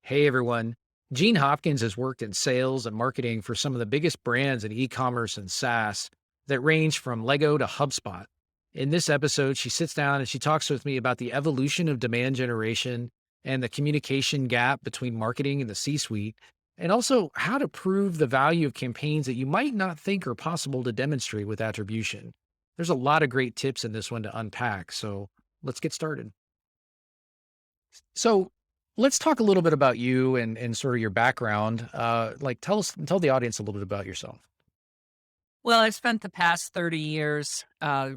Hey everyone. Jeanne Hopkins has worked in sales and marketing for some of the biggest brands in e-commerce and SaaS that range from Lego to HubSpot. In this episode, she sits down and she talks with me about the evolution of demand generation and the communication gap between marketing and the C-suite, and also how to prove the value of campaigns that you might not think are possible to demonstrate with attribution. There's a lot of great tips in this one to unpack, so let's get started. So let's talk a little bit about you and sort of your background. Tell the audience a little bit about yourself. Well, I've spent the past 30 years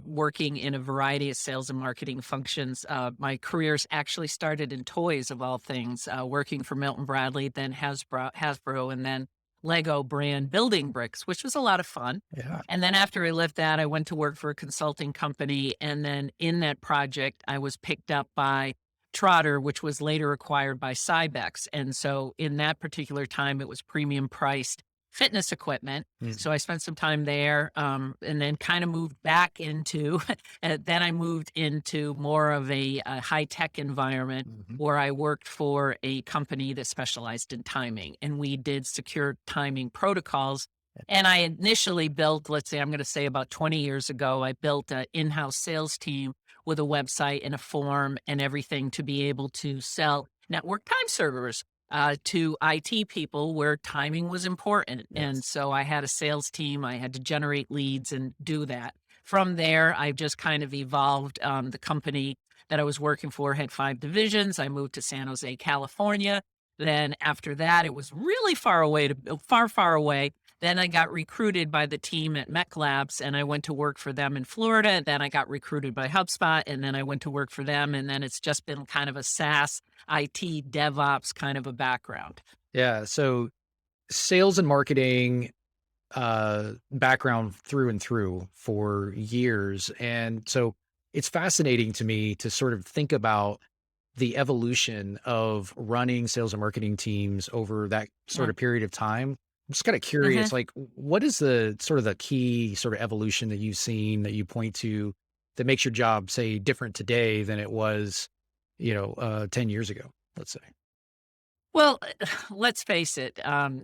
working in a variety of sales and marketing functions. My careers actually started in toys, of all things, working for Milton Bradley, then Hasbro, and then Lego brand building bricks, which was a lot of fun. Yeah. And then after I left that, I went to work for a consulting company. And then in that project, I was picked up by Trotter, which was later acquired by Cybex. And so in that particular time, it was premium priced fitness equipment. Mm. So I spent some time there, and then kind of moved back into, then I moved into more of a high tech environment Mhm. where I worked for a company that specialized in timing, and we did secure timing protocols. And I initially built, let's say, I'm going to say about 20 years ago, I built an in-house sales team with a website and a form and everything to be able to sell network time servers to IT people where timing was important. And Yes. so I had a sales team. I had to generate leads and do that. From there, I just kind of evolved. The company that I was working for had 5 divisions. I moved to San Jose, California. Then after that, it was really far away far away. Then I got recruited by the team at Mech Labs and I went to work for them in Florida. And then I got recruited by HubSpot and then I went to work for them. And then it's just been kind of a SaaS, IT, DevOps kind of a background. Yeah. So sales and marketing background through and through for years. And so it's fascinating to me to sort of think about the evolution of running sales and marketing teams over that sort Yeah. of period of time. I'm just kind of Mhm. curious, like, what is the sort of the key sort of evolution that you've seen that you point to that makes your job, say, different today than it was, 10 years ago, let's say? Well, let's face it,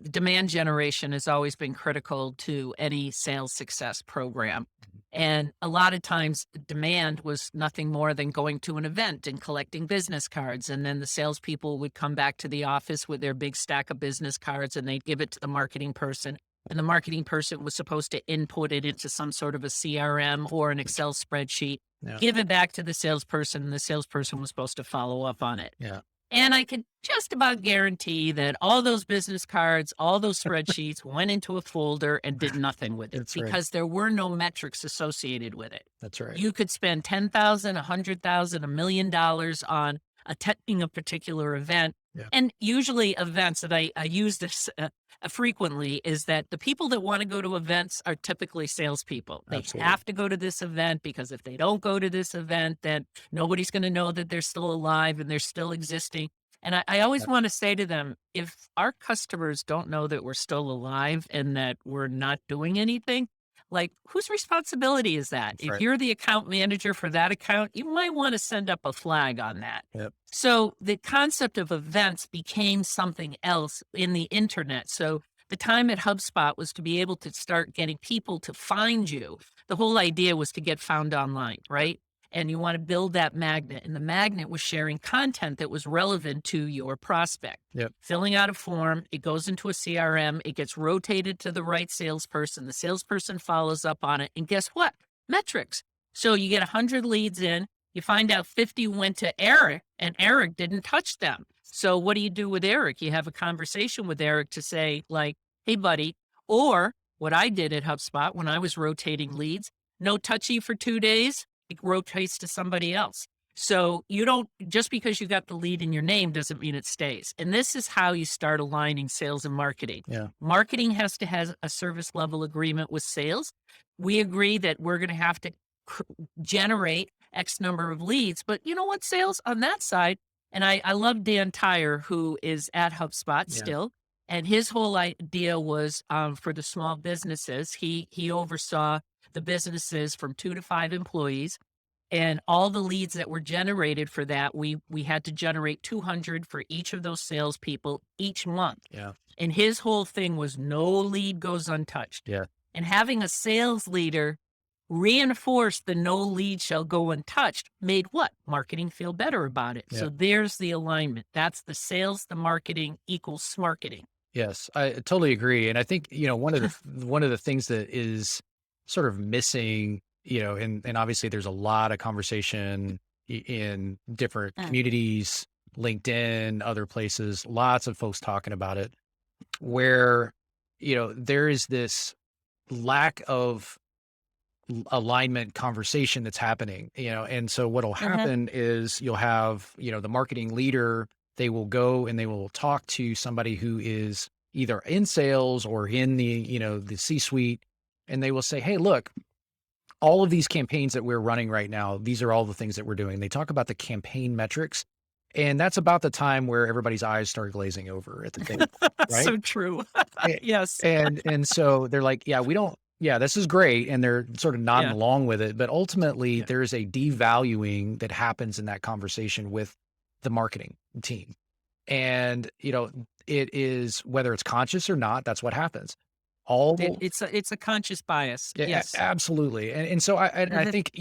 demand generation has always been critical to any sales success program. And a lot of times, demand was nothing more than going to an event and collecting business cards. And then the salespeople would come back to the office with their big stack of business cards and they'd give it to the marketing person. And the marketing person was supposed to input it into some sort of a CRM or an Excel spreadsheet, Yeah. give it back to the salesperson, and the salesperson was supposed to follow up on it. Yeah. And I can just about guarantee that all those business cards, all those spreadsheets went into a folder and did nothing with it That's right. because there were no metrics associated with it. That's right. You could spend 10,000, 100,000, $1 million on attending a particular event. Yeah. And usually events that I use this frequently is that the people that want to go to events are typically salespeople. They Absolutely. have to go to this event because if they don't go to this event, then nobody's going to know that they're still alive and they're still existing. And I always Yeah. want to say to them, if our customers don't know that we're still alive and that we're not doing anything, like, whose responsibility is that? That's If right. you're the account manager for that account, you might want to send up a flag on that. Yep. So the concept of events became something else in the internet. So the time at HubSpot was to be able to start getting people to find you. The whole idea was to get found online, right? And you want to build that magnet. And the magnet was sharing content that was relevant to your prospect. Yep. Filling out a form, it goes into a CRM, it gets rotated to the right salesperson. The salesperson follows up on it. And guess what? Metrics. So you get 100 leads in, you find out 50 went to Eric and Eric didn't touch them. So what do you do with Eric? You have a conversation with Eric to say, like, hey, buddy, or what I did at HubSpot when I was rotating leads, no touchy for 2 days, it rotates to somebody else. So you don't, just because you got the lead in your name doesn't mean it stays. And this is how you start aligning sales and marketing. Yeah. Marketing has to have a service level agreement with sales. We agree that we're going to have to cr- generate X number of leads. But you know what, sales on that side, and I love Dan Tyre, who is at HubSpot Yeah. still. And his whole idea was for the small businesses. He oversaw the businesses from 2 to 5 employees. And all the leads that were generated for that, we had to generate 200 for each of those salespeople each month. Yeah. And his whole thing was no lead goes untouched. Yeah. And having a sales leader reinforce the no lead shall go untouched made what? Marketing feel better about it. Yeah. So there's the alignment. That's the sales, the marketing equals marketing. Yes, I totally agree. And I think, one of the things that is sort of missing, and obviously there's a lot of conversation in different Mm. communities, LinkedIn, other places, lots of folks talking about it, where, there is this lack of alignment conversation that's happening, and so what'll Mhm. happen is you'll have, the marketing leader, they will go and they will talk to somebody who is either in sales or in the, the C-suite, and they will say, "Hey, look, all of these campaigns that we're running right now, these are all the things that we're doing." They talk about the campaign metrics, and that's about the time where everybody's eyes start glazing over at the table, right? So true. A Yes. and so they're like, "Yeah, we don't yeah, this is great," and they're sort of nodding Yeah. along with it, but ultimately, Yeah. there's a devaluing that happens in that conversation with the marketing team, and, it is whether it's conscious or not, that's what happens. All It's a conscious bias. Yeah, Yes. absolutely, and so I Mhm. think,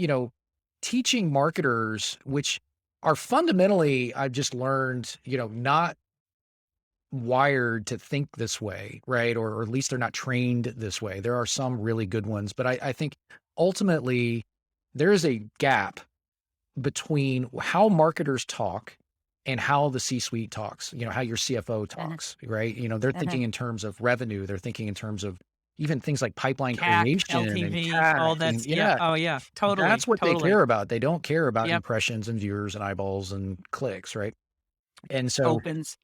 teaching marketers, which are fundamentally, I've just learned, not wired to think this way, right? Or at least they're not trained this way. There are some really good ones, but I think ultimately there is a gap between how marketers talk and how the C-suite talks, how your CFO Mhm. talks, right? They're Mhm. thinking in terms of revenue. They're thinking in terms of even things like pipeline CAC, creation and LTV, CAC. all And that's yeah. yeah, Oh, yeah. Totally, that's what they totally. care about. They don't care about Yep. impressions and viewers and eyeballs and clicks, right? And so Opens.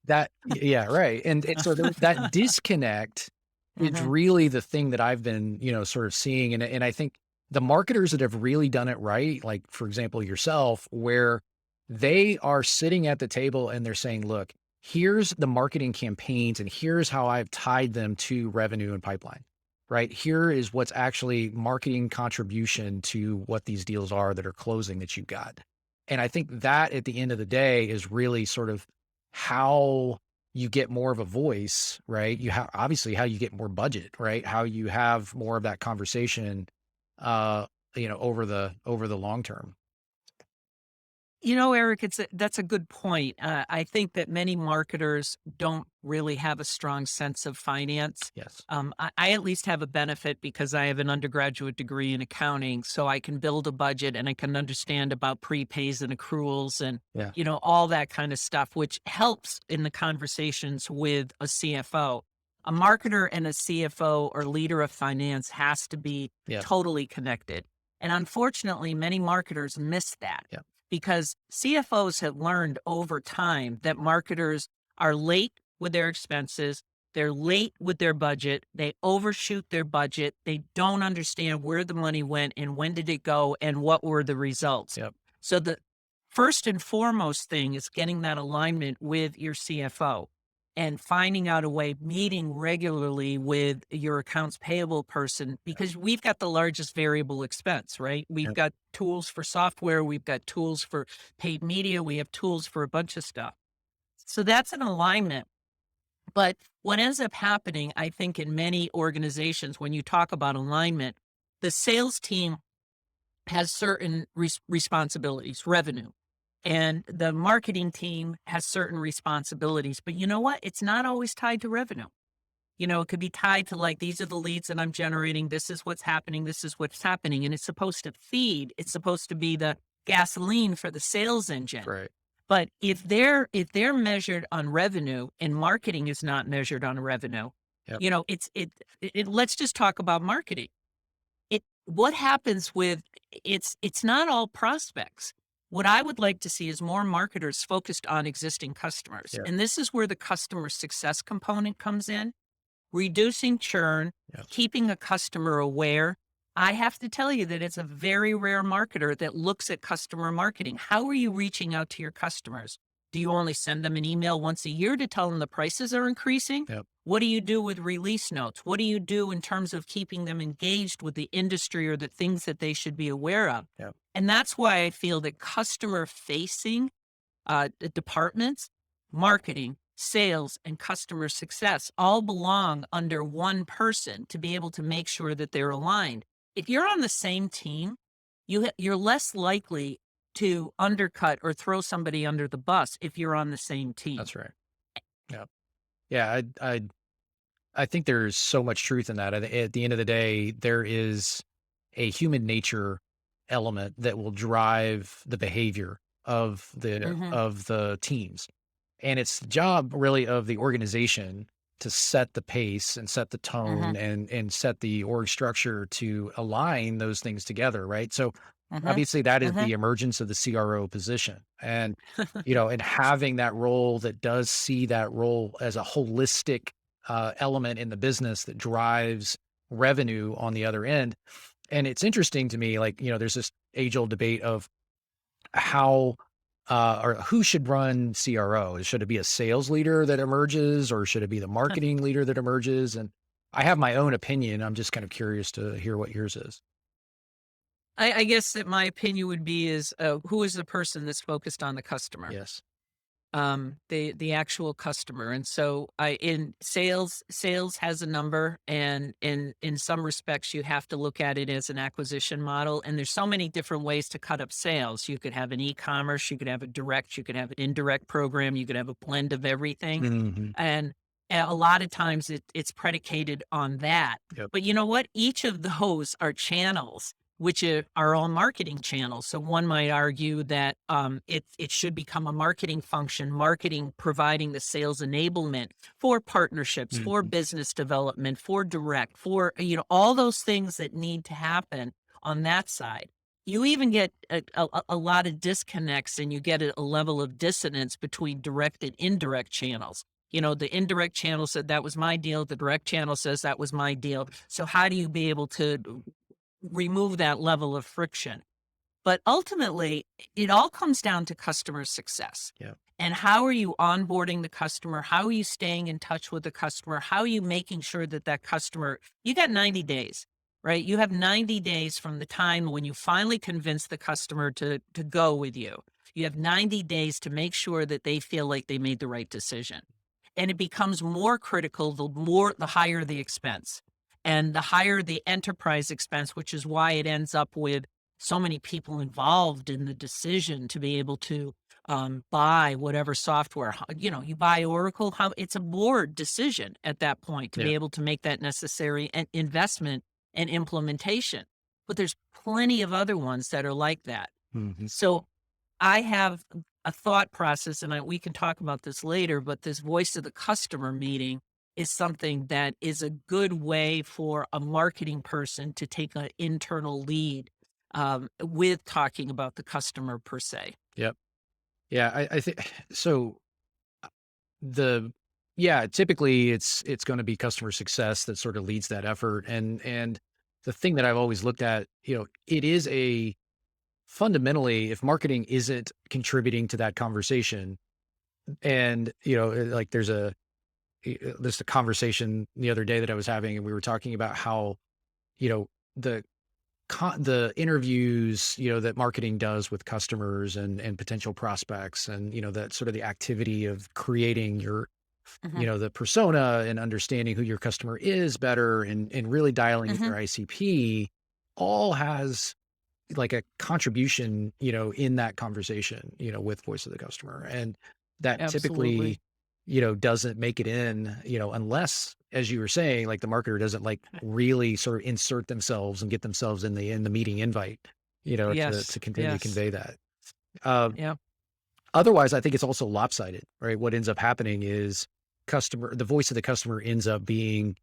yeah, right, and so that disconnect is Mhm. really the thing that I've been, sort of seeing, and I think the marketers that have really done it right, like, for example, yourself, where they are sitting at the table and they're saying, "Look, here's the marketing campaigns and here's how I've tied them to revenue and pipeline, right? Here is what's actually marketing contribution to what these deals are that are closing that you've got." And I think that at the end of the day is really sort of how you get more of a voice, right? You have obviously how you get more budget, right? How you have more of that conversation, uh, over the long term. Eric, that's a good point. I think that many marketers don't really have a strong sense of finance. Yes. I at least have a benefit because I have an undergraduate degree in accounting, so I can build a budget and I can understand about prepays and accruals and Yeah. all that kind of stuff, which helps in the conversations with a CFO. A marketer and a CFO or leader of finance has to be Yeah. totally connected. And unfortunately, many marketers miss that Yeah. because CFOs have learned over time that marketers are late with their expenses. They're late with their budget. They overshoot their budget. They don't understand where the money went and when did it go and what were the results. Yep. So the first and foremost thing is getting that alignment with your CFO and finding out a way, meeting regularly with your accounts payable person, because we've got the largest variable expense, right? We've Yep. got tools for software, we've got tools for paid media, we have tools for a bunch of stuff. So that's an alignment. But what ends up happening, I think, in many organizations, when you talk about alignment, the sales team has certain responsibilities, revenue, and the marketing team has certain responsibilities. But you know what? It's not always tied to revenue. It could be tied to like, these are the leads that I'm generating. This is what's happening. This is what's happening. And it's supposed to feed, it's supposed to be the gasoline for the sales engine. Right. But if they're measured on revenue and marketing is not measured on revenue, Yep. let's just talk about marketing. What happens with it's not all prospects. What I would like to see is more marketers focused on existing customers. Yeah. And this is where the customer success component comes in, reducing churn, Yes. keeping a customer aware. I have to tell you that it's a very rare marketer that looks at customer marketing. How are you reaching out to your customers? Do you only send them an email once a year to tell them the prices are increasing? Yep. What do you do with release notes? What do you do in terms of keeping them engaged with the industry or the things that they should be aware of? Yep. And that's why I feel that customer facing departments, marketing, sales, and customer success all belong under one person to be able to make sure that they're aligned. If you're on the same team, you're less likely to undercut or throw somebody under the bus if you're on the same team. That's right. Yep. Yeah. I think there's so much truth in that. At the end of the day, there is a human nature element that will drive the behavior Hmm. of the teams. And it's the job really of the organization to set the pace and set the Hmm. tone and set the org structure to align those things together, right? So Hmm. obviously that is Hmm. the emergence of the CRO position. And and having that role that does see that role as a holistic element in the business that drives revenue on the other end. And it's interesting to me, like, there's this age old debate of how or who should run CRO? Should it be a sales leader that emerges or should it be the marketing leader that emerges? And I have my own opinion. I'm just kind of curious to hear what yours is. I guess that my opinion would be is who is the person that's focused on the customer, Yes. the actual customer. And so I in sales has a number, and in some respects you have to look at it as an acquisition model, and there's so many different ways to cut up sales. You could have an e-commerce, you could have a direct, you could have an indirect program, you could have a blend of everything. Hmm. And a lot of times it's predicated on that. Yep. But you know what, each of those are channels, which are all marketing channels. So one might argue that it should become a marketing function, marketing providing the sales enablement for partnerships, for Hmm. business development, for direct, for all those things that need to happen on that side. You even get a lot of disconnects, and you get a level of dissonance between direct and indirect channels. The indirect channel said that was my deal. The direct channel says that was my deal. So how do you be able to remove that level of friction? But ultimately, it all comes down to customer success. Yep. And how are you onboarding the customer? How are you staying in touch with the customer? How are you making sure that that customer, you got 90 days, right? You have 90 days from the time when you finally convince the customer to go with you. You have 90 days to make sure that they feel like they made the right decision. And it becomes more critical the higher the expense. And the higher the enterprise expense, which is why it ends up with so many people involved in the decision to be able to buy whatever software. You buy Oracle. How it's a board decision at that point to Yeah. be able to make that necessary investment and implementation. But there's plenty of other ones that are like that. Hmm. So I have a thought process, and we can talk about this later, but this voice of the customer meeting is something that is a good way for a marketing person to take an internal lead with talking about the customer per se. Yep. Yeah. I think so. The Yeah, typically it's going to be customer success that sort of leads that effort. And the thing that I've always looked at, it is a fundamentally, if marketing isn't contributing to that conversation, and like there's a conversation the other day that I was having, and we were talking about how the the interviews that marketing does with customers and potential prospects, and that sort of the activity of creating your Hmm. the persona and understanding who your customer is better, and really dialing in Hmm. your ICP, all has like a contribution, in that conversation, with voice of the customer. And that typically, Absolutely. doesn't make it in, unless, as you were saying, like the marketer doesn't like really sort of insert themselves and get themselves in the meeting invite, Yes. to continue to Yes. convey that. Um, Yeah. Otherwise, I think it's also lopsided, right? What ends up happening is the voice of the customer ends up being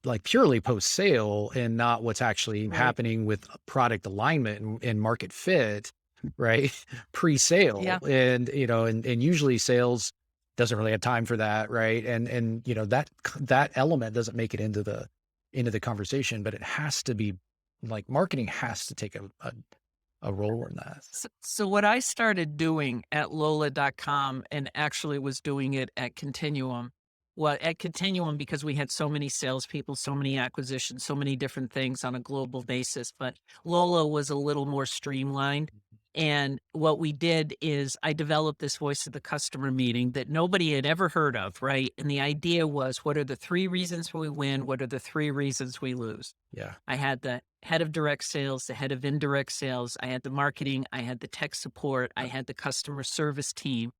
like purely post sale and not what's actually Right. happening with product alignment and market fit, right? Pre-sale. Yeah. And, and usually sales doesn't really have time for that. Right. And, that element doesn't make it into the conversation, but it has to be like marketing has to take a role in that. So what I started doing at Lola.com and actually was doing it at Continuum. Well, at Continuum, because we had so many salespeople, so many acquisitions, so many different things on a global basis, but Lola was a little more streamlined. And what we did is I developed this voice of the customer meeting that nobody had ever heard of, right? And the idea was, what are the 3 reasons we win? What are the 3 reasons we lose? Yeah. I had the head of direct sales, the head of indirect sales, I had the marketing, I had the tech support, I had the customer service team,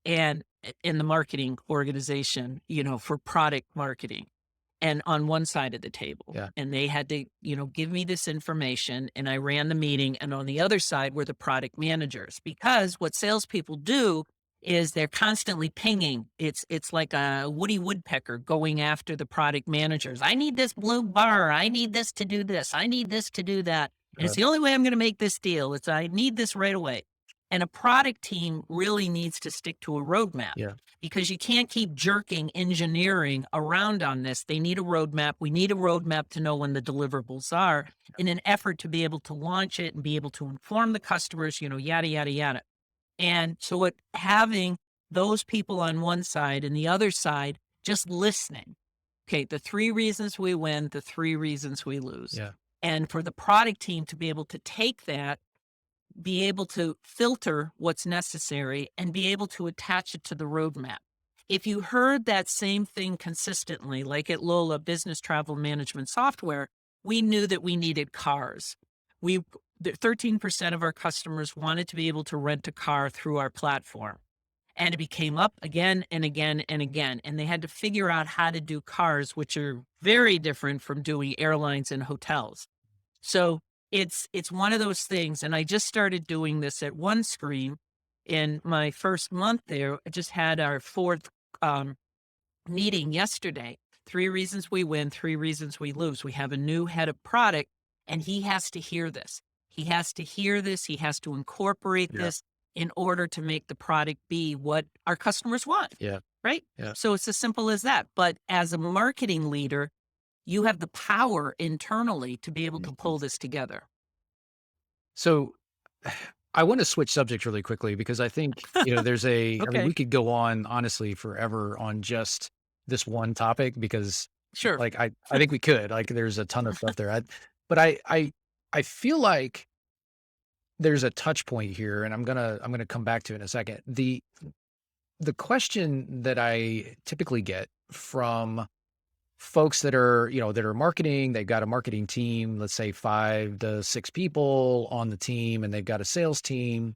and in the marketing organization, for product marketing, and on one side of the table. Yeah. And they had to, give me this information, and I ran the meeting. And on the other side were the product managers, because what salespeople do is they're constantly pinging. It's like a Woody Woodpecker going after the product managers. I need this blue bar. I need this to do this. I need this to do that. And Uh, it's the only way I'm going to make this deal. It's I need this right away. And a product team really needs to stick to a roadmap, yeah. because you can't keep jerking engineering around on this. They need a roadmap. We need a roadmap to know when the deliverables are, in an effort to be able to launch it and be able to inform the customers, yada, yada, yada. And so having those people on one side and the other side just listening. Okay, the 3 reasons we win, the 3 reasons we lose. Yeah. And for the product team to be able to take that, be able to filter what's necessary, and be able to attach it to the roadmap. If you heard that same thing consistently, like at Lola Business Travel Management Software, we knew that we needed cars. 13% of our customers wanted to be able to rent a car through our platform. And it came up again and again and again. And they had to figure out how to do cars, which are very different from doing airlines and hotels. So it's one of those things. And I just started doing this at OneScreen in my first month there. I just had our fourth meeting yesterday. 3 reasons we win, 3 reasons we lose. We have a new head of product, and he has to hear this. He has to hear this. He has to incorporate Yeah. this in order to make the product be what our customers want. Yeah. Right. Yeah. So it's as simple as that. But as a marketing leader, you have the power internally to be able to Mhm. pull this together. So I want to switch subjects really quickly because I think, I mean, we Okay. could go on honestly forever on just this one topic because Sure. like I think we could, like there's a ton of stuff there. But I feel like there's a touch point here and I'm gonna come back to it in a second. The question that I typically get from folks that are marketing, they've got a marketing team, let's say 5 to 6 people on the team, and they've got a sales team,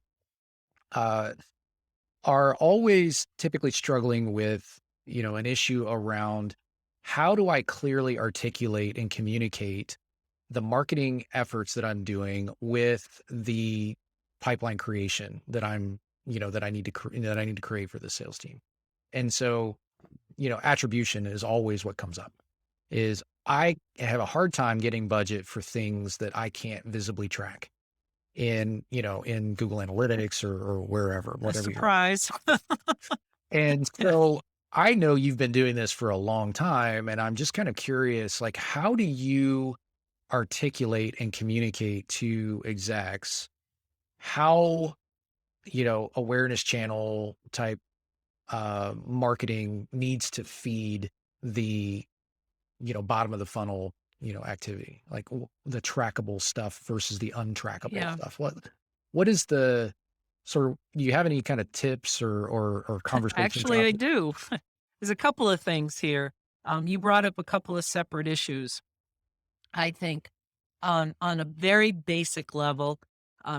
uh, are always typically struggling with, an issue around how do I clearly articulate and communicate the marketing efforts that I'm doing with the pipeline creation that that I need to create for the sales team. And so, attribution is always what comes up. Is I have a hard time getting budget for things that I can't visibly track in Google Analytics or wherever, A whatever you're. surprise. And Yeah. so I know you've been doing this for a long time, and I'm just kind of curious, like, how do you articulate and communicate to execs how, awareness channel type marketing needs to feed the bottom of the funnel, activity, like the trackable stuff versus the untrackable Yeah. stuff. What is the sort of, do you have any kind of tips or conversation Actually, I topic? do. There's a couple of things here. You brought up a couple of separate issues. I think on a very basic level,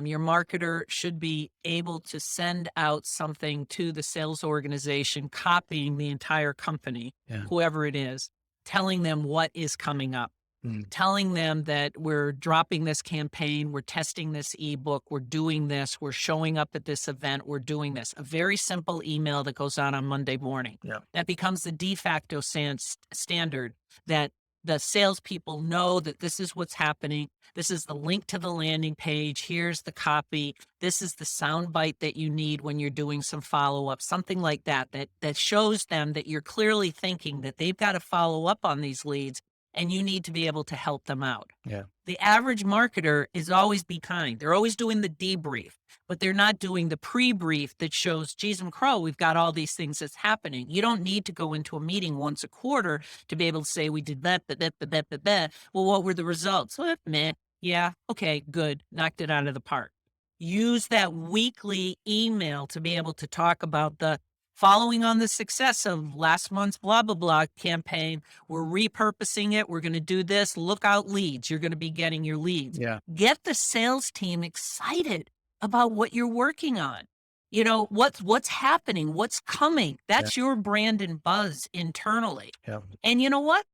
your marketer should be able to send out something to the sales organization, copying the entire company, Yeah. whoever it is, telling them what is coming up, Mm, telling them that we're dropping this campaign, we're testing this ebook, we're doing this, we're showing up at this event, we're doing this. A very simple email that goes out on Monday morning. yeah. That becomes the de facto standard, that the salespeople know that this is what's happening. This is the link to the landing page. Here's the copy. This is the soundbite that you need when you're doing some follow up, something like that, that shows them that you're clearly thinking that they've got to follow up on these leads and you need to be able to help them out. Yeah. The average marketer is always behind. They're always doing the debrief, but they're not doing the pre-brief that shows, geez, and crow, we've got all these things that's happening. You don't need to go into a meeting once a quarter to be able to say, we did that, that. Well, what were the results? Well, meh. Yeah. Okay, good. Knocked it out of the park. Use that weekly email to be able to talk about the following on the success of last month's blah, blah, blah campaign. We're repurposing it. We're going to do this. Look out leads. You're going to be getting your leads. Yeah. Get the sales team excited about what you're working on. You know, what's happening, what's coming. That's your brand and buzz internally. Yeah. And you know what?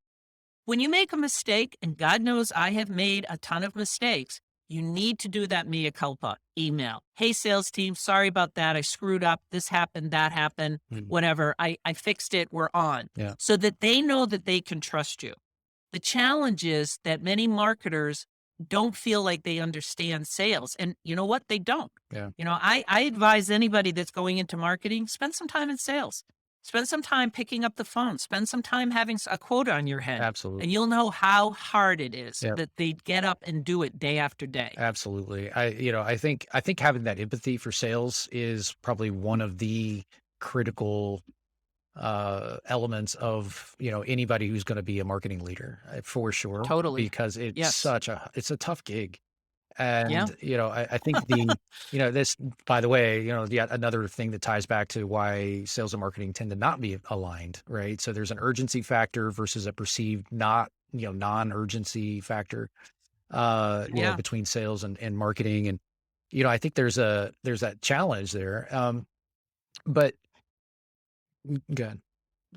When you make a mistake, and God knows I have made a ton of mistakes, you need to do that mea culpa email. Hey, sales team, sorry about that. I screwed up. This happened, that happened, whatever. I fixed it. We're on. Yeah. So that they know that they can trust you. The challenge is that many marketers don't feel like they understand sales. And you know what? They don't. Yeah. You know, I advise anybody that's going into marketing, spend some time in sales. Spend some time picking up the phone. Spend some time having a quota on your head. Absolutely. And you'll know how hard it is Yep. that they get up and do it day after day. Absolutely. I think having that empathy for sales is probably one of the critical elements of, anybody who's going to be a marketing leader, for sure. Totally. Because it's Yes. it's a tough gig. And, Yeah. I think this, by the way, another thing that ties back to why sales and marketing tend to not be aligned, right? So there's an urgency factor versus a perceived non-urgency factor, between sales and marketing. And, I think there's that challenge there. But good.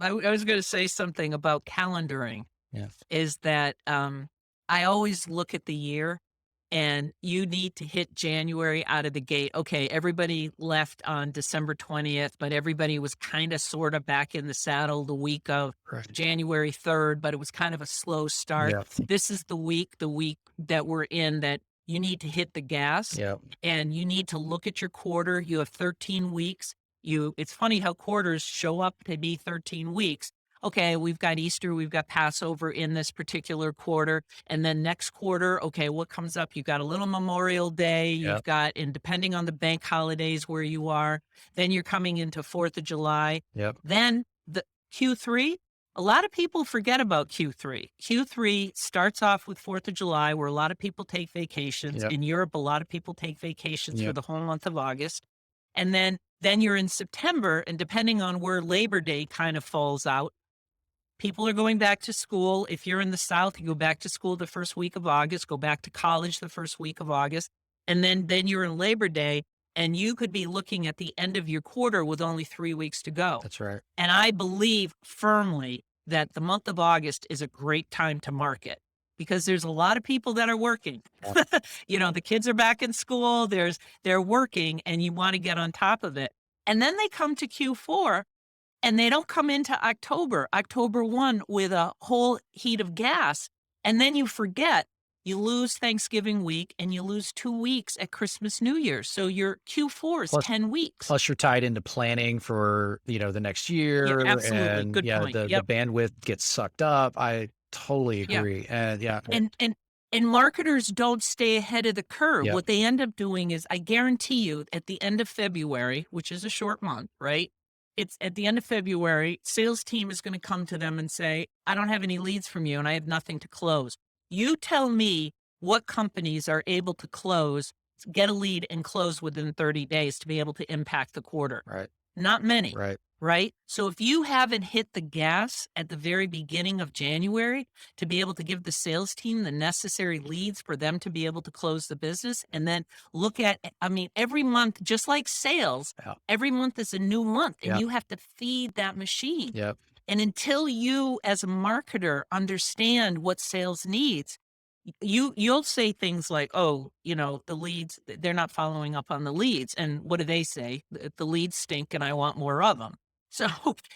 I was going to say something about calendaring. Yeah. Is that I always look at the year. And you need to hit January out of the gate. Okay, everybody left on December 20th, but everybody was kind of sort of back in the saddle the week of January 3rd, but it was kind of a slow start. Yeah. This is the week that we're in that you need to hit the gas. Yeah. And you need to look at your quarter. You have 13 weeks. It's funny how quarters show up to be 13 weeks. Okay, we've got Easter, we've got Passover in this particular quarter. And then next quarter, okay, what comes up? You've got a little Memorial Day. You've got, and depending on the bank holidays where you are, then you're coming into 4th of July. Yep. Then the Q3, a lot of people forget about Q3. Q3 starts off with 4th of July, where a lot of people take vacations. Yep. In Europe, a lot of people take vacations for the whole month of August. And then you're in September, and depending on where Labor Day kind of falls out, people are going back to school. If you're in the South, you go back to school the first week of August, go back to college the first week of August. And then you're in Labor Day, and you could be looking at the end of your quarter with only 3 weeks to go. That's right. And I believe firmly that the month of August is a great time to market because there's a lot of people that are working. The kids are back in school, they're working, and you want to get on top of it. And then they come to Q4. And they don't come into October 1 with a whole heat of gas. And then you forget, you lose Thanksgiving week and you lose 2 weeks at Christmas, New Year's. So your Q4 is 10 weeks. Plus you're tied into planning for, the next year. Yeah, absolutely. And good point. The bandwidth gets sucked up. I totally agree. Yeah. And And marketers don't stay ahead of the curve. Yep. What they end up doing is, I guarantee you, at the end of February, which is a short month, right? It's at the end of February, sales team is going to come to them and say, I don't have any leads from you and I have nothing to close. You tell me what companies are able to close, get a lead and close within 30 days to be able to impact the quarter. Right. Not many. Right. So if you haven't hit the gas at the very beginning of January to be able to give the sales team the necessary leads for them to be able to close the business, and then look at, every month, just like sales, every month is a new month and you have to feed that machine. Yep. And until you as a marketer understand what sales needs, you'll say things like, oh, the leads, they're not following up on the leads. And what do they say? The leads stink and I want more of them. So,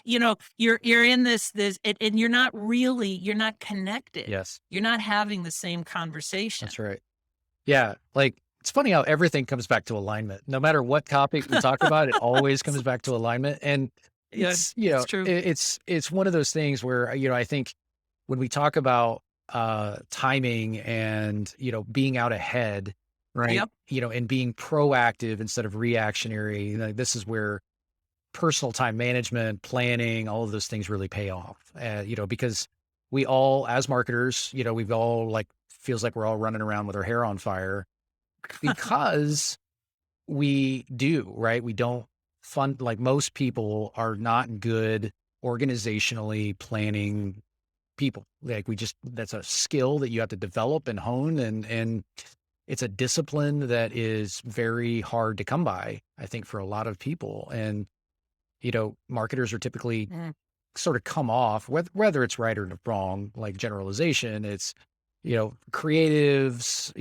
you're in this, and you're not connected. Yes. You're not having the same conversation. That's right. Yeah. Like, it's funny how everything comes back to alignment. No matter what topic we talk about, it always comes back to alignment. And it's, it's true. it's one of those things where, I think when we talk about timing and, being out ahead, right? Yep. And being proactive instead of reactionary. This is where personal time management, planning, all of those things really pay off. Because we all, as marketers, we've all feels like we're all running around with our hair on fire because we do, right? We don't fund, like most people are not good organizationally planning people. That's a skill that you have to develop and hone, and it's a discipline that is very hard to come by, I think, for a lot of people. And, marketers are typically Mm. sort of come off, whether it's right or wrong, like generalization, it's, creatives,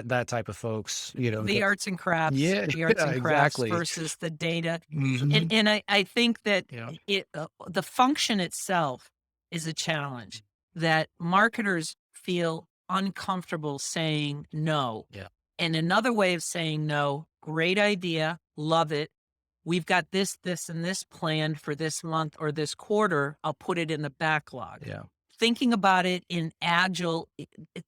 that type of folks, The arts and crafts, yeah, the arts and crafts exactly. versus the data. And Mhm. and I think that Yeah. the function itself is a challenge that marketers feel uncomfortable saying no. Yeah. And another way of saying no, great idea, love it. We've got this, this, and this planned for this month or this quarter. I'll put it in the backlog. Yeah. Thinking about it in agile,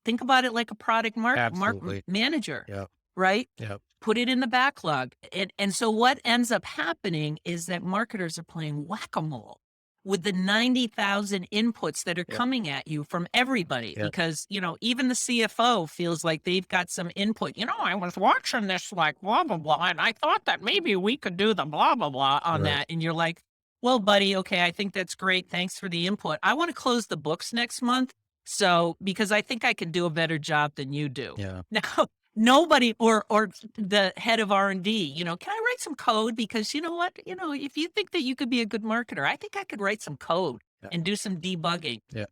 think about it like a product Absolutely. manager, Yep. right? Yep. Put it in the backlog. And so what ends up happening is that marketers are playing whack-a-mole with the 90,000 inputs that are Yep. coming at you from everybody Yep. because, even the CFO feels like they've got some input. I was watching this like blah, blah, blah, and I thought that maybe we could do the blah, blah, blah on Right. that. And you're like, well, buddy, okay, I think that's great. Thanks for the input. I want to close the books next month. So, because I think I can do a better job than you do. Yeah. Now, nobody or the head of R&D, can I write some code? Because you know what, if you think that you could be a good marketer, I think I could write some code Yeah. and do some debugging. Yeah.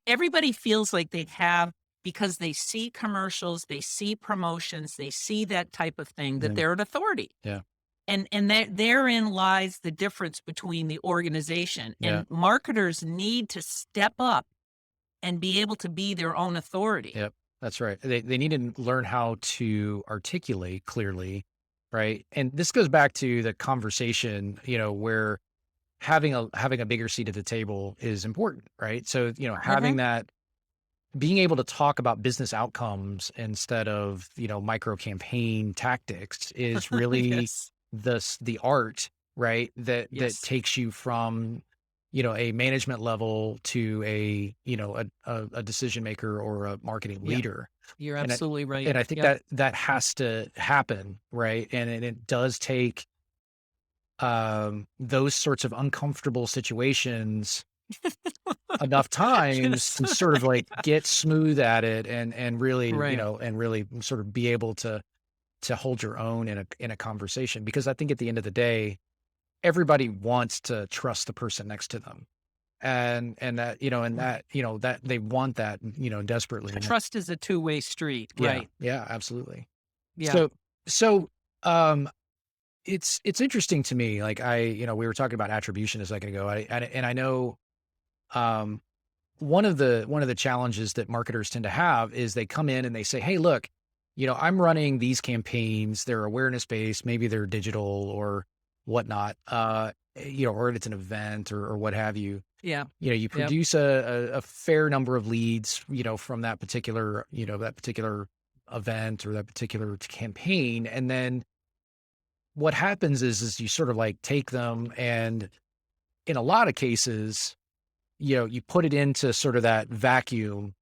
Everybody feels like they have, because they see commercials, they see promotions, they see that type of thing, that Yeah. they're an authority. Yeah. And therein lies the difference between the organization. Yeah. And marketers need to step up and be able to be their own authority. Yep. That's right. They need to learn how to articulate clearly, right? And this goes back to the conversation, where having a bigger seat at the table is important, right? So, having that, being able to talk about business outcomes instead of, micro campaign tactics is really Yes. the art, right? That Yes. takes you from, a management level to a decision maker or a marketing Yeah. leader. You're And I, absolutely right. and I think Yep. that has to happen, right? And it does take those sorts of uncomfortable situations enough times Just to sort of like get smooth at it and really, right. and really sort of be able to hold your own in a conversation. Because I think at the end of the day, everybody wants to trust the person next to them. And that, Right. that they want that, desperately. Trust is a two-way street. Yeah. Right. Yeah, absolutely. Yeah. So, um, it's interesting to me. Like we were talking about attribution a second ago. And I know, um, one of the challenges that marketers tend to have is they come in and they say, "Hey, look, I'm running these campaigns. They're awareness based. Maybe they're digital or whatnot. Or it's an event or what have you. Yeah. You Yep. produce a fair number of leads, from that particular event or that particular campaign, and then what happens is you sort of like take them and in a lot of cases, you put it into sort of that vacuum,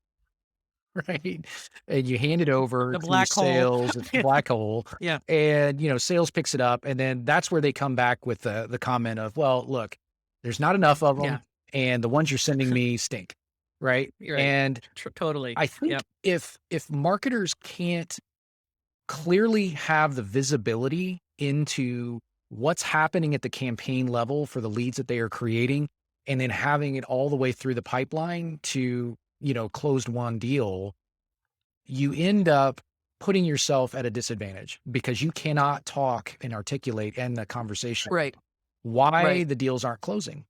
right? And you hand it over The to black hole. sales, it's a black hole. Yeah. And, sales picks it up. And then that's where they come back with the comment of, well, look, there's not enough of Yeah. them. And the ones you're sending me stink. Right. You're right. And Totally. I think Yep. if marketers can't clearly have the visibility into what's happening at the campaign level for the leads that they are creating, and then having it all the way through the pipeline to, closed won deal, you end up putting yourself at a disadvantage because you cannot talk and articulate in the conversation Right. why Right. the deals aren't closing.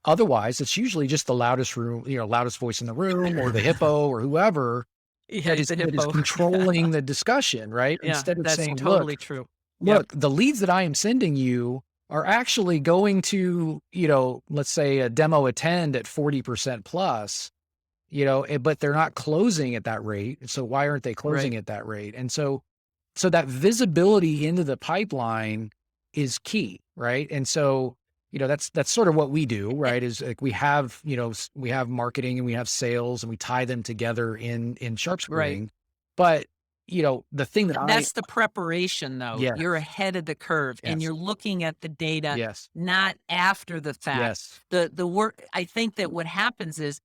Otherwise, it's usually just the loudest voice in the room or the hippo or whoever Yeah. that is The that is hippo. controlling the discussion, right? Yeah. Instead of That's saying, totally true. Yep. look, the leads that I am sending you are actually going to, let's say a demo attend at 40% plus, but they're not closing at that rate. So why aren't they Right. closing at that rate? And so that visibility into the pipeline is key, right? And so, that's sort of what we do, Eh, right? Is like we have, we have marketing and we have sales and we tie them together in sharp right. screening. But, the thing that That's the preparation, though. yes, You're ahead of the curve, and yes, you're looking at the data, yes, not after the fact. yes, The work I think that what happens is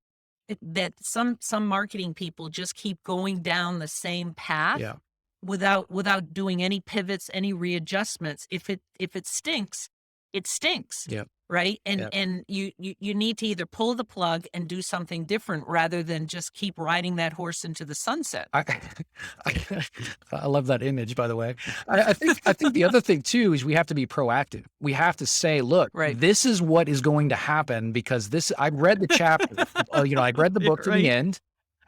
that some marketing people just keep going down the same path yeah, without doing any pivots, any readjustments. If it stinks, it stinks, yeah, right? And yeah. and you need to either pull the plug and do something different rather than just keep riding that horse into the sunset. I I I love that image, by the way. I think the other thing too is we have to be proactive. We have to say, "Look, Right. this is what is going to happen because this I've read the chapter. I've read the Yeah, book to the right. end,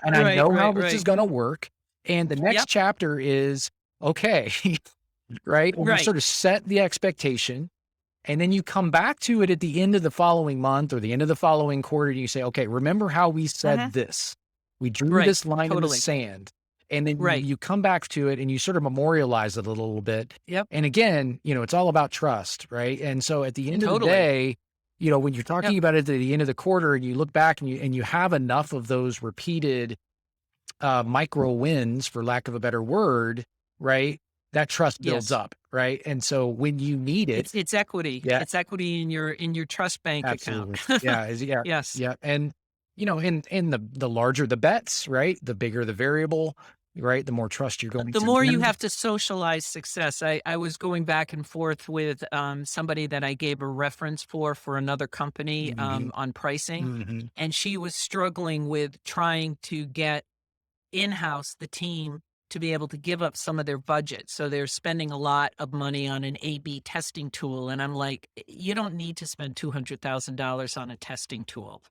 and I Right, know how right, this is right. gonna work. And the next Yep. chapter is okay." Right? And you Right. sort of set the expectation, and then you come back to it at the end of the following month or the end of the following quarter, and you say, "Okay, remember how we Mhm. said this? We drew Right. this line in the Totally. sand." And then you Right. you come back to it and you sort of memorialize it a little bit. Yep. And again, it's all about trust, right? And so at the end of the Totally. day, when you're talking Yep. about it at the end of the quarter and you look back and you have enough of those repeated micro wins, for lack of a better word, right? That trust builds Yes. up, right? And so when you need it, It's equity. yeah, It's equity in your trust bank account. absolutely. Yeah, yeah, Yes. yeah. And and the larger the bets, right? The bigger the variable, right? The more trust you're going The to more you lend. have to socialize success. I was going back and forth with somebody that I gave a reference for another company Mhm, on pricing, mhm. and she was struggling with trying to get in-house the team to be able to give up some of their budget. So they're spending a lot of money on an A/B testing tool, and I'm like, you don't need to spend $200,000 on a testing tool.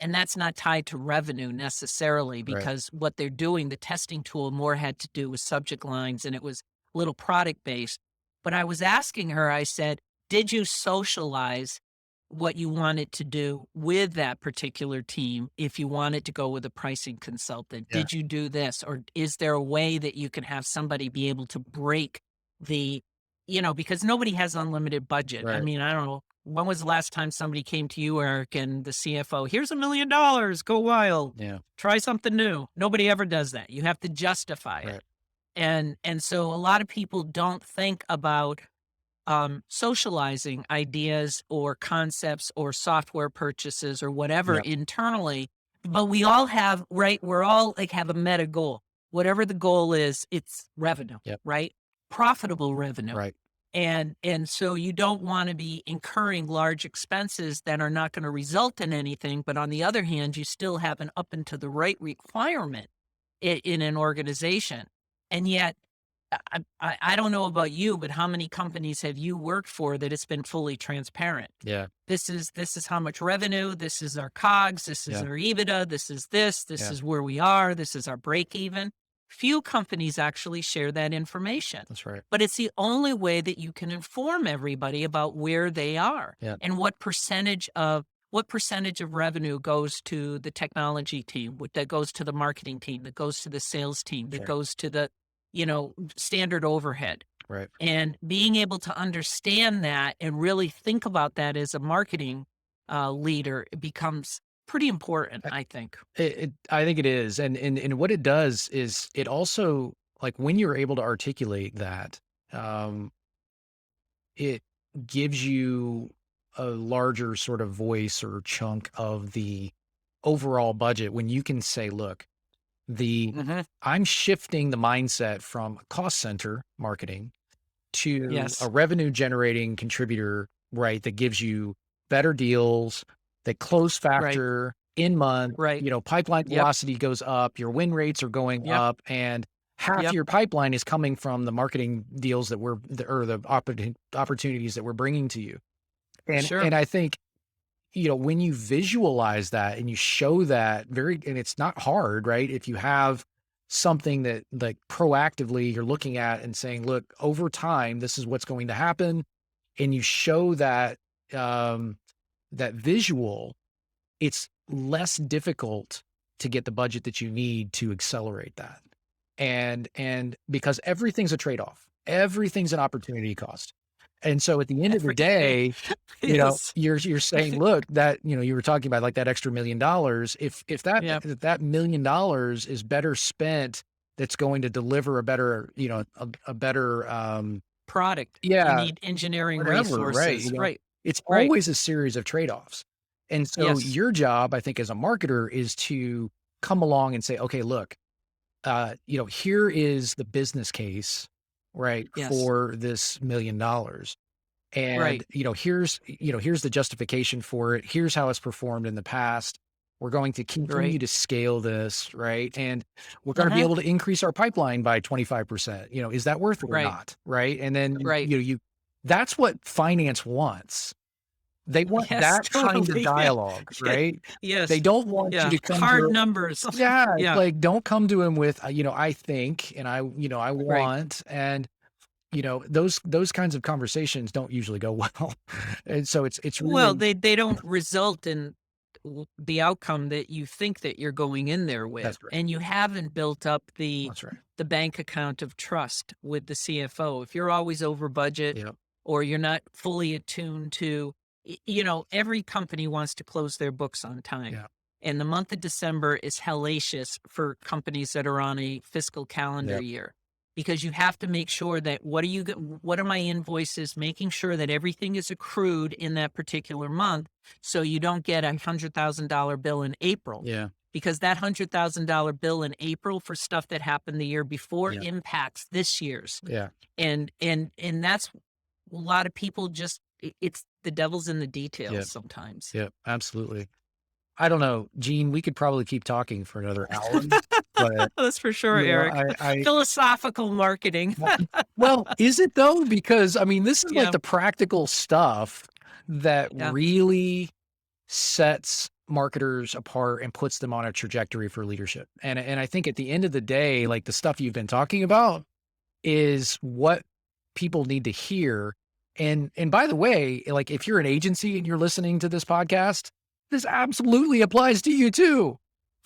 And that's not tied to revenue necessarily Right. because what they're doing, the testing tool more had to do with subject lines and it was a little product based. But I was asking her, I said, did you socialize what you wanted to do with that particular team if you wanted to go with a pricing consultant? Yeah. Did you do this? Or is there a way that you can have somebody be able to break the, because nobody has unlimited budget. I Right. mean, I don't know. When was the last time somebody came to you, Eric, and the CFO, here's $1 million, go wild, Yeah. try something new? Nobody ever does that. You have to justify it. Right. And so a lot of people don't think about socializing ideas or concepts or software purchases or whatever Yep. internally, but we all have, right? We're all like have a meta goal. Whatever the goal is, it's revenue, Yep. right? Profitable revenue. Right. And so you don't want to be incurring large expenses that are not going to result in anything. But on the other hand, you still have an up and to the right requirement in an organization. And yet, I don't know about you, but how many companies have you worked for that it's been fully transparent? Yeah. This is how much revenue, this is our COGS, this is Yeah. our EBITDA, this Yeah. is where we are, this is our break even. Few companies actually share that information. That's right. But it's the only way that you can inform everybody about where they are Yeah. and what percentage of revenue goes to the technology team, that goes to the marketing team, that goes to the sales team, that Sure. goes to the, standard overhead. Right. And being able to understand that and really think about that as a marketing leader, it becomes pretty important, I I think. I think it is. And what it does is it also, like, when you're able to articulate that, um, it gives you a larger sort of voice or chunk of the overall budget when you can say, "Look, the Hmm. I'm shifting the mindset from cost center marketing to a Yes. revenue generating contributor," right? That gives you better deals, that close Right. factor in month, Right. pipeline Yep. velocity goes up, your win rates are going Yep. up, and half Yep. your pipeline is coming from the marketing deals that or the opportunities that we're bringing to you. And Sure. I think, when you visualize that and you show that and it's not hard, right? If you have something that, like, proactively you're looking at and saying, "Look, over time, this is what's going to happen," and you show that, that visual, it's less difficult to get the budget that you need to accelerate that. And because everything's a trade-off, everything's an opportunity cost. And so at the end of the Everything. day, Yes. you're saying, look, that, you were talking about like that extra $1 million. If that, Yep. if that $1 million is better spent, that's going to deliver a better, a better, Product. You yeah, need engineering whatever, right? resources. Right. It's Right. always a series of trade-offs. And so Yes. your job, I think, as a marketer is to come along and say, okay, look, here is the business case, right, Yes. for this $1 million. And, Right. here's the justification for it. Here's how it's performed in the past. We're going to continue Right. to scale this, right? And we're going to be Uh-huh. able to increase our pipeline by 25%. Is that worth it or Right. not? Right. And then, Right. that's what finance wants. They want Yes, that kind of totally. Yeah. dialogue, Yeah. right? They Yes. don't want you Yeah. to come Hard to, numbers. yeah, it's Yeah. like, don't come to him with, I think, and I Right. want, and those kinds of conversations don't usually go well. And so it's Well, really, they don't result in the outcome that you think that you're going in there that's with, right. and you haven't built up That's right. the bank account of trust with the CFO. If you're always over budget Yep. or you're not fully attuned to, every company wants to close their books on time. Yeah. And the month of December is hellacious for companies that are on a fiscal calendar Yep. year because you have to make sure that what are my invoices, making sure that everything is accrued in that particular month so you don't get $100,000 bill in April Yeah. because that $100,000 bill in April for stuff that happened the year before Yeah. impacts this year's. Yeah. And that's a lot of people just it's the devil's in the Yep. details sometimes. Yep. Absolutely. I don't know, Gene, we could probably keep talking for another hour, but, That's for sure, Eric. I Philosophical marketing. well, is it though? Because I mean, this is like Yeah, the practical stuff that yeah, really sets marketers apart and puts them on a trajectory for leadership. And I think at the end of the day, like the stuff you've been talking about is what people need to hear. And by the way, like if you're an agency and you're listening to this podcast, this absolutely applies to you too.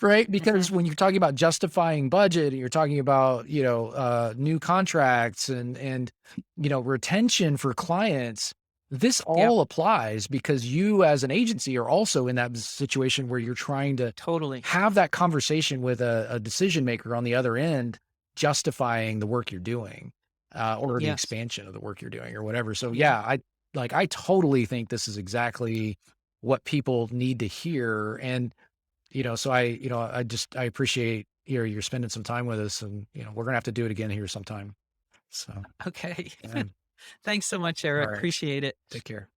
Right? Because mhm, when you're talking about justifying budget and you're talking about, new contracts and retention for clients, this yep, all applies because you as an agency are also in that situation where you're trying to totally. have that conversation with a decision maker on the other end, justifying the work you're doing, or the Yes, expansion of the work you're doing or whatever. So yeah, yeah, I totally think this is exactly what people need to hear. And, so I appreciate, you're spending some time with us, and, we're gonna have to do it again here sometime. So, okay. yeah. Thanks so much, All Eric. right. Appreciate it. Take care.